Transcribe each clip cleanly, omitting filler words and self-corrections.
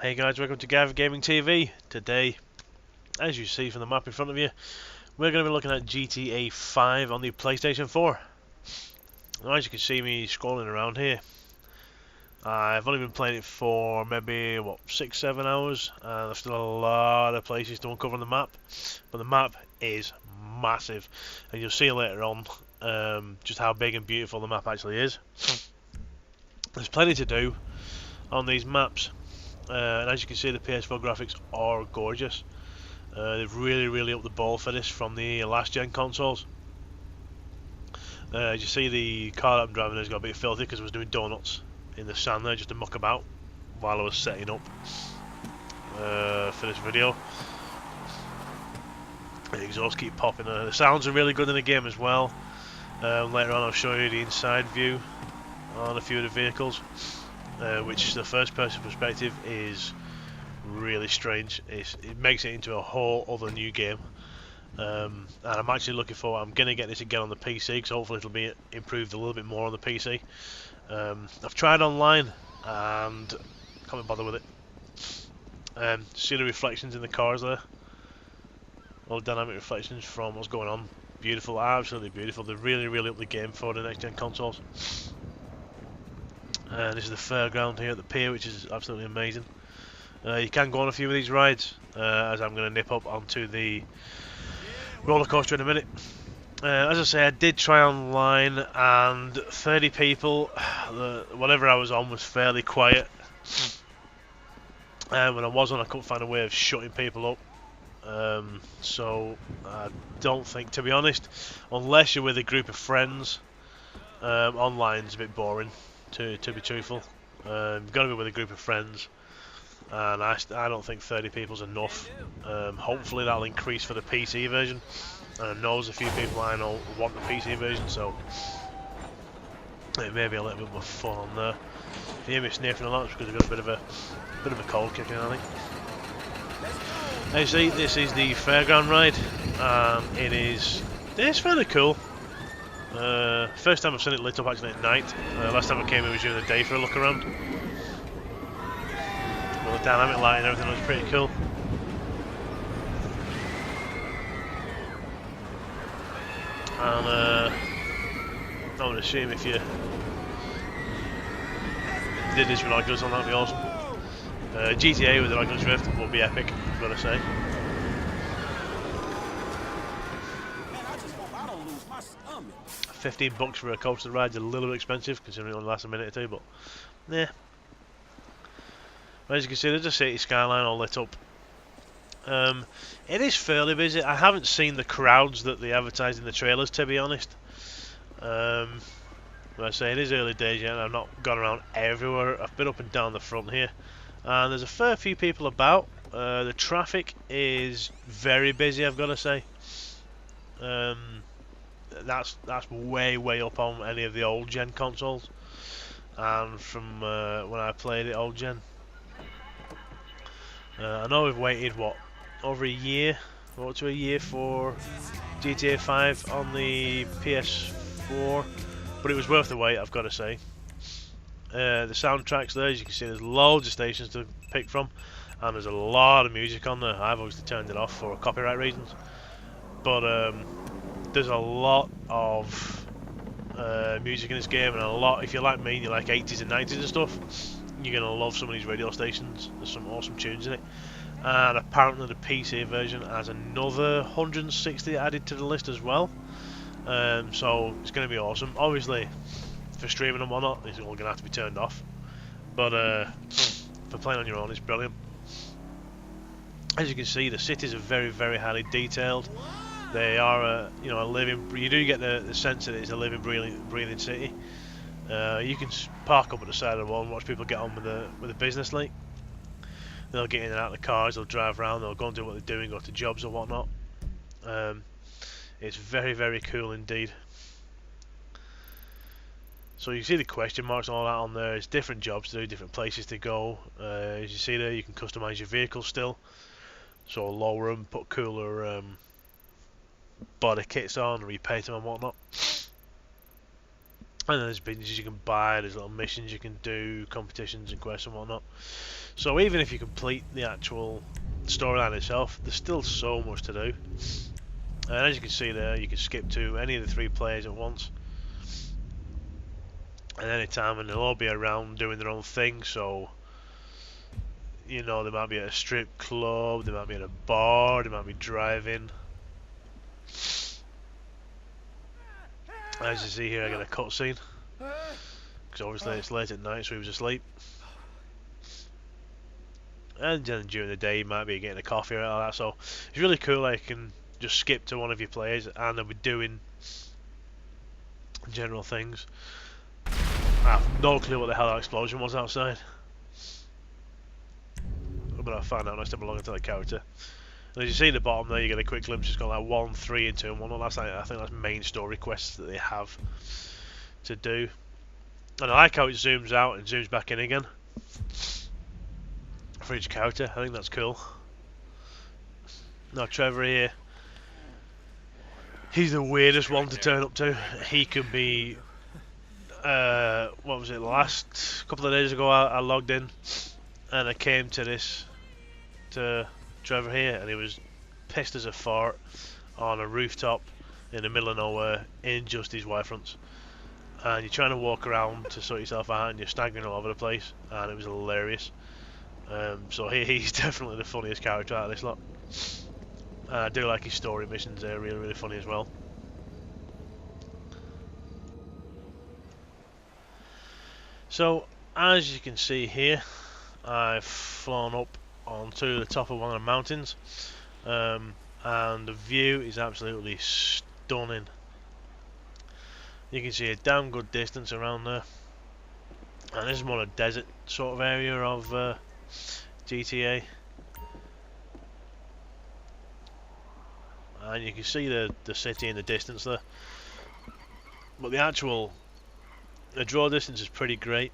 Hey guys, welcome to GTAV Gaming TV. Today, as you see from the map in front of you, we're going to be looking at GTA 5 on the PlayStation 4. Now, as you can see me scrolling around here, I've only been playing it for maybe, 6-7 hours, and there's still a lot of places to uncover on the map, but the map is massive, and you'll see later on just how big and beautiful the map actually is. There's plenty to do on these maps. And as you can see, the PS4 graphics are gorgeous. They've really upped the ball for this from the last gen consoles. As you see, the car that I'm driving has got a bit filthy because I was doing donuts in the sand there just to muck about while I was setting up for this video. The exhaust keep popping. The sounds are really good in the game as well. Later on I'll show you the inside view on a few of the vehicles. Which the first person perspective is really strange. It makes it into a whole other new game, and I'm actually looking for. I'm gonna get this again on the PC because hopefully it'll be improved a little bit more on the PC. I've tried online and can't be bothered with it. See the reflections in the cars there, all dynamic reflections from what's going on. Beautiful, absolutely beautiful. They really upped the game for the next gen consoles. This is the fairground here at the pier, which is absolutely amazing. You can go on a few of these rides, as I'm going to nip up onto the roller coaster in a minute. As I say, I did try online, and 30 people, whatever I was on was fairly quiet. When I was on, I couldn't find a way of shutting people up. So I don't think, to be honest, unless you're with a group of friends, online's a bit boring. To be truthful, you've got to be with a group of friends, and I don't think 30 people's enough. Hopefully that'll increase for the PC version, and I know there's a few people I know want the PC version, so it may be a little bit more fun on there. If you hear me sniffing a lot, it's because I've got a bit of a cold kicking, I think. As you see, this is the fairground ride. It's fairly cool. First time I've seen it lit up actually at night. Last time I came it was during the day for a look around. Well, the dynamic light and everything was pretty cool. And I would assume if you did this with Oculus on, that'd be awesome. GTA with the Oculus Rift will be epic, I've got to say. 15 bucks for a coaster ride's a little bit expensive considering it only lasts a minute or two, but yeah. As you can see, there's a city skyline all lit up. It is fairly busy. I haven't seen the crowds that they advertised in the trailers, to be honest. But I say it is early days yet, and I've not gone around everywhere. I've been up and down the front here, and there's a fair few people about. The traffic is very busy, I've got to say. That's way up on any of the old gen consoles, and from when I played it old gen. I know we've waited over a year, up to a year for GTA 5 on the PS4, but it was worth the wait, I've got to say. The soundtracks there, as you can see, there's loads of stations to pick from, and there's a lot of music on there. I've obviously turned it off for copyright reasons, but there's a lot of music in this game, and a lot, if you're like me and you like 80s and 90s and stuff, you're going to love some of these radio stations. There's some awesome tunes in it. And apparently the PC version has another 160 added to the list as well. So it's going to be awesome. Obviously, for streaming and whatnot, it's all going to have to be turned off. But for playing on your own, it's brilliant. As you can see, the cities are very highly detailed. They are a living. You do get the sense that it's a living, breathing city. You can park up at the side of the wall and watch people get on with the business like. They'll get in and out of the cars, they'll drive around, they'll go and do what they're doing, go to jobs or whatnot. It's very cool indeed. So you see the question marks and all that on there. It's different jobs to do, different places to go. As you see there, you can customise your vehicle still. So lower them, put cooler body kits on, repaint them and whatnot. And then there's businesses you can buy, there's little missions you can do, competitions and quests and whatnot. So even if you complete the actual storyline itself, there's still so much to do. And as you can see there, you can skip to any of the 3 players at once at any time, and they'll all be around doing their own thing. So, you know, they might be at a strip club, they might be at a bar, they might be driving. As you see here, I got a cutscene, because obviously it's late at night, so he was asleep. And then during the day, you might be getting a coffee or all that. So it's really cool. I can just skip to one of your players, and they'll be doing general things. I have no clue what the hell that explosion was outside, but I'll find out next time I log into the character. And as you see at the bottom there, you get a quick glimpse. It's got like 1, 3, and 2, and 1. Well, that's like, I think that's main story quests that they have to do. And I like how it zooms out and zooms back in again for each character. I think that's cool. Now Trevor here, he's the weirdest one to turn up to. He could be, what was it, last couple of days ago I logged in and I came to Trevor here, and he was pissed as a fart on a rooftop in the middle of nowhere in just his Y-fronts. And you're trying to walk around to sort yourself out and you're staggering all over the place, and it was hilarious. So he's definitely the funniest character out of this lot. And I do like his story missions, they're really, really funny as well. So, as you can see here, I've flown up onto the top of one of the mountains, and the view is absolutely stunning. You can see a damn good distance around there, and this is more a desert sort of area of GTA. And you can see the city in the distance there, but the draw distance is pretty great,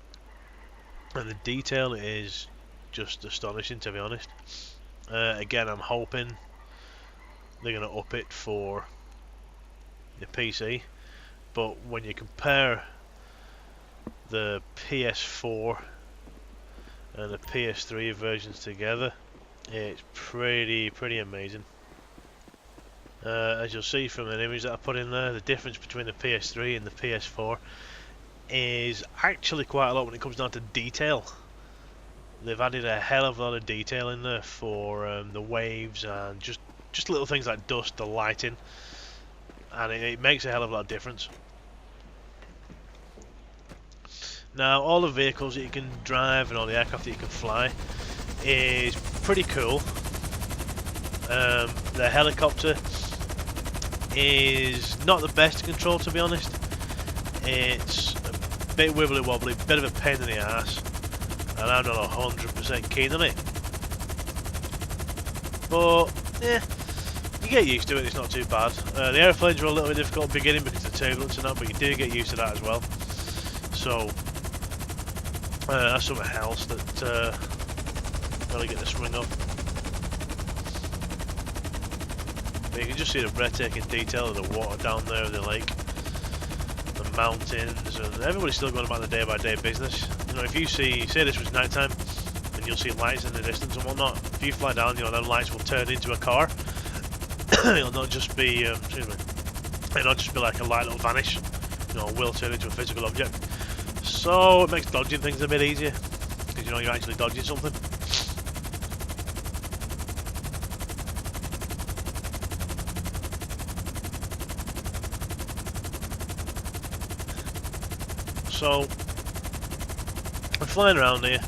and the detail is just astonishing, to be honest. Again, I'm hoping they're going to up it for the PC, but when you compare the PS4 and the PS3 versions together, it's pretty amazing. As you'll see from an image that I put in there, the difference between the PS3 and the PS4 is actually quite a lot when it comes down to detail. They've added a hell of a lot of detail in there for the waves and just little things like dust, the lighting, and it makes a hell of a lot of difference. Now, all the vehicles that you can drive and all the aircraft that you can fly is pretty cool. The helicopter is not the best to control, to be honest. It's a bit wibbly wobbly, bit of a pain in the ass, and I'm not 100% keen on it. But yeah, you get used to it, it's not too bad. The airplanes were a little bit difficult at the beginning because of the turbulence and that, but you do get used to that as well. So that's something else that gotta get the swing of. But you can just see the breathtaking detail of the water down there, the lake, the mountains, and everybody's still going about the day-by-day business. You know, if you say this was nighttime, and you'll see lights in the distance and whatnot. If you fly down, you know, them lights will turn into a car. It'll not just be, excuse me, it'll not just be like a light that'll vanish. You know, it will turn into a physical object. So it makes dodging things a bit easier, because you know you're actually dodging something. So I'm flying around here,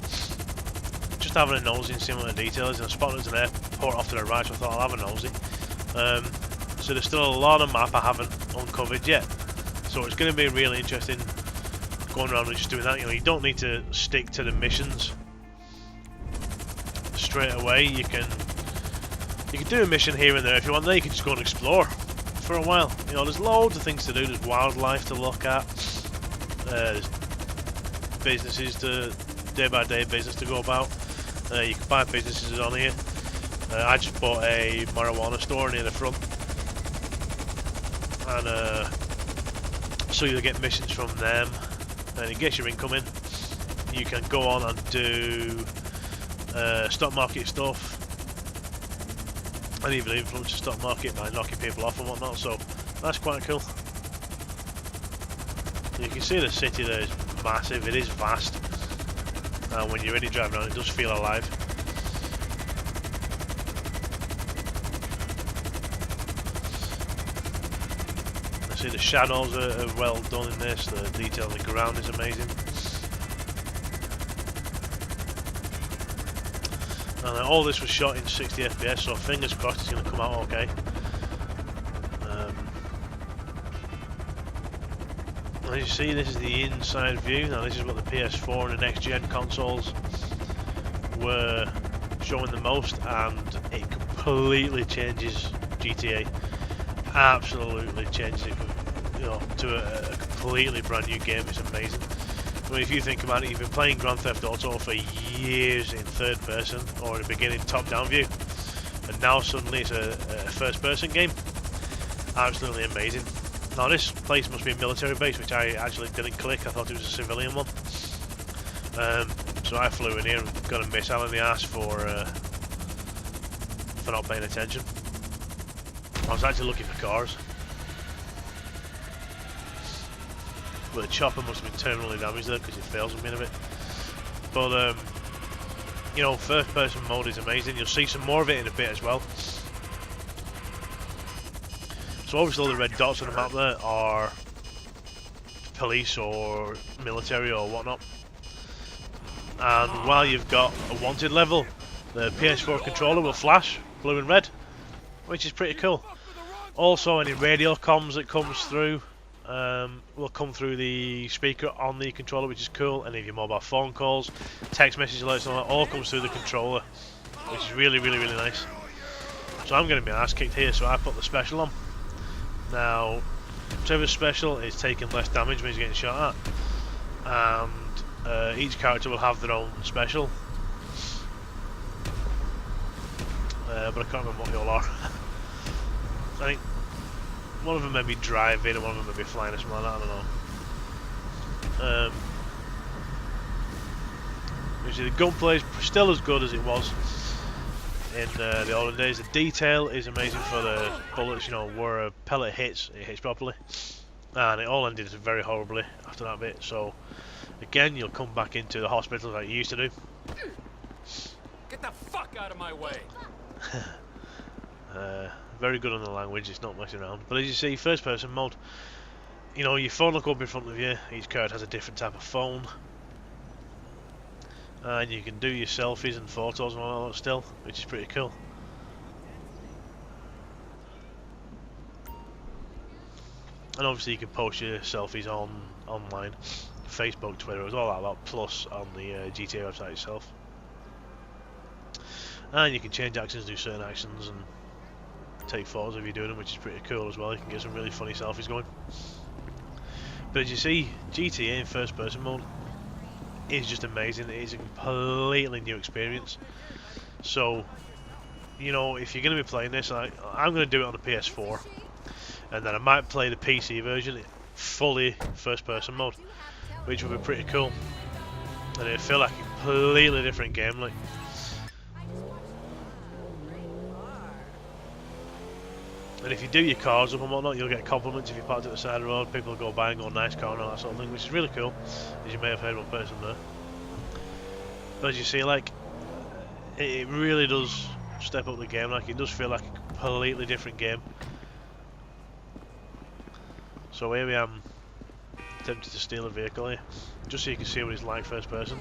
just having a nosy and seeing what the detail is, and I spotted there's an airport off to the right, so I thought I'll have a nosy. So there's still a lot of map I haven't uncovered yet, so it's going to be really interesting going around and just doing that. You know, you don't need to stick to the missions straight away. You can do a mission here and there if you want. Then you can just go and explore for a while. You know, there's loads of things to do. There's wildlife to look at. There's businesses to day-by-day business to go about. You can buy businesses on here. I just bought a marijuana store near the front, and so you'll get missions from them, and it gets your income in. You can go on and do stock market stuff, and even influence the stock market by knocking people off and whatnot, so that's quite cool. You can see the city there is massive, it is vast, and when you're really driving around it does feel alive. I see the shadows are well done in this, the detail on the ground is amazing. And all this was shot in 60 FPS, so fingers crossed it's going to come out okay. As you see, this is the inside view. Now this is what the PS4 and the next gen consoles were showing the most, and it completely changes GTA. Absolutely changes it, you know, to a completely brand new game. It's amazing. I mean, if you think about it, you've been playing Grand Theft Auto for years in third person, or in the beginning top-down view, and now suddenly it's a first-person game. Absolutely amazing. Now this place must be a military base, which I actually didn't click. I thought it was a civilian one. So I flew in here and got a missile in the ass for not paying attention. I was actually looking for cars. But the chopper must have been terminally damaged there because it fails me in a bit. But you know, first person mode is amazing. You'll see some more of it in a bit as well. So obviously all the red dots on the map there are police or military or whatnot. And while you've got a wanted level, the PS4 controller will flash blue and red, which is pretty cool. Also any radio comms that comes through will come through the speaker on the controller, which is cool. Any of your mobile phone calls, text message alerts and all that all comes through the controller, which is really nice. So I'm getting my ass kicked here, so I put the special on. Now, whichever special is taking less damage when he's getting shot at, and each character will have their own special. But I can't remember what they all are. I think one of them may be driving and one of them may be flying or something like that, I don't know. Usually the gunplay is still as good as it was in the olden days. The detail is amazing for the bullets, you know, where a pellet hits, it hits properly. And it all ended very horribly after that bit, so again you'll come back into the hospital like you used to do. Get the fuck out of my way! Very good on the language, it's not messing around. But as you see, first person mode, you know, your phone will come up in front of you, each character has a different type of phone. And you can do your selfies and photos and all that still, which is pretty cool. And obviously you can post your selfies online, Facebook, Twitter, it's all that lot, plus on the GTA website itself. And you can change actions, do certain actions, and take photos if you're doing them, which is pretty cool as well. You can get some really funny selfies going. But as you see, GTA in first person mode is just amazing. It is a completely new experience. So, you know, if you're going to be playing this, I'm going to do it on the PS4, and then I might play the PC version fully first person mode, which would be pretty cool, and it'd feel like a completely different game. Like, and if you do your cars up and whatnot, you'll get compliments if you parked at the side of the road. People will go by and go, nice car and all that sort of thing, which is really cool, as you may have heard one person there. But as you see, like, it really does step up the game. Like, it does feel like a completely different game. So here we am, attempting to steal a vehicle here, just so you can see what it's like first person.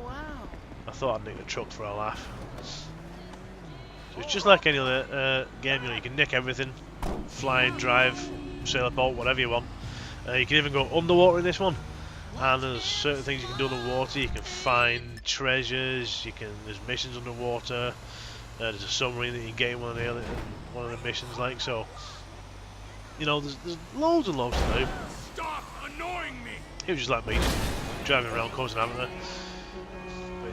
Wow. I thought I'd nick the truck for a laugh. So it's just like any other game, you know, you can nick everything, fly, drive, sail a boat, whatever you want. You can even go underwater in this one, and there's certain things you can do underwater. You can find treasures, there's missions underwater, there's a submarine that you can get in one of the missions, like, so, you know, there's loads and loads to do. Stop annoying me! It was just like me, driving around causing havoc there.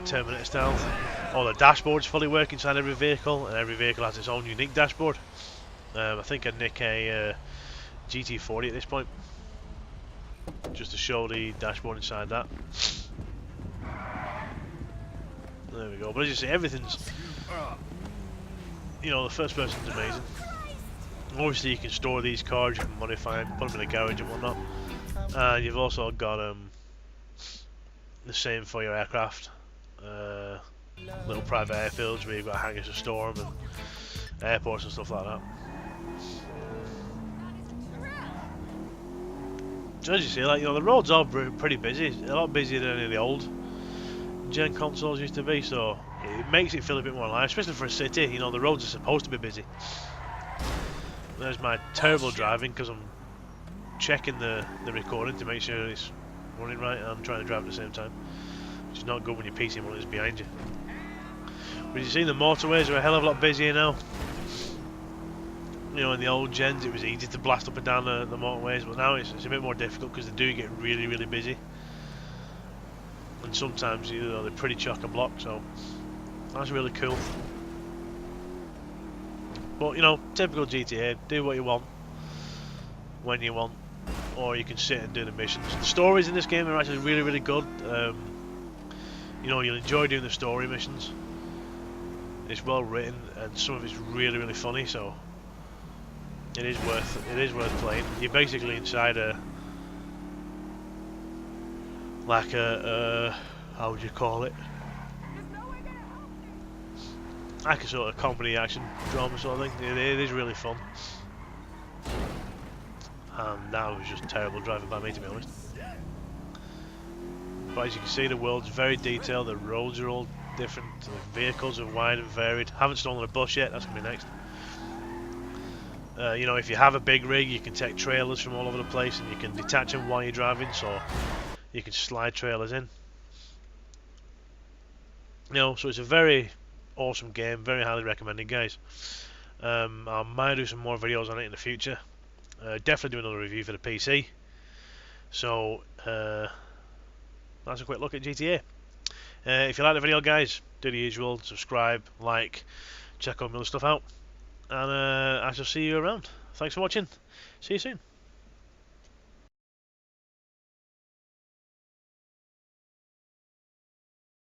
Terminator style. Oh, the dashboards fully work inside every vehicle, and every vehicle has its own unique dashboard. I think I'd nick a GT40 at this point, just to show the dashboard inside that. There we go. But as you see, everything's, you know, the first person's amazing. Obviously, you can store these cars, you can modify them, put them in a garage and whatnot. You've also got the same for your aircraft. Little private airfields where you've got hangars to store them and airports and stuff like that. So as you see, like, you know, the roads are pretty busy. A lot busier than any of the old gen consoles used to be, so it makes it feel a bit more alive, especially for a city. You know, the roads are supposed to be busy. There's my terrible driving because I'm checking the recording to make sure it's running right and I'm trying to drive at the same time, which is not good when your PC monitor's behind you. But you see, the motorways are a hell of a lot busier now. You know, in the old gens it was easy to blast up and down the motorways, but now it's a bit more difficult because they do get really, really busy. And sometimes, you know, they're pretty chock-a-block, so that's really cool. But, you know, typical GTA, do what you want, when you want, or you can sit and do the missions. The stories in this game are actually really, really good. You know, you'll enjoy doing the story missions. It's well written, and some of it's really, really funny, so it is worth playing. You're basically inside how would you call it? Like a sort of comedy action drama sort of thing. It is really fun. And that was just terrible driving by me, to be honest. But as you can see, the world's very detailed, the roads are all different, the vehicles are wide and varied. Haven't stolen a bus yet, that's going to be next. You know, if you have a big rig, you can take trailers from all over the place and you can detach them while you're driving, so you can slide trailers in. You know, so it's a very awesome game, very highly recommended, guys. I might do some more videos on it in the future. Definitely do another review for the PC. So that's a quick look at GTA. If you like the video, guys, do the usual: subscribe, like, check all my other stuff out, and I shall see you around. Thanks for watching. See you soon.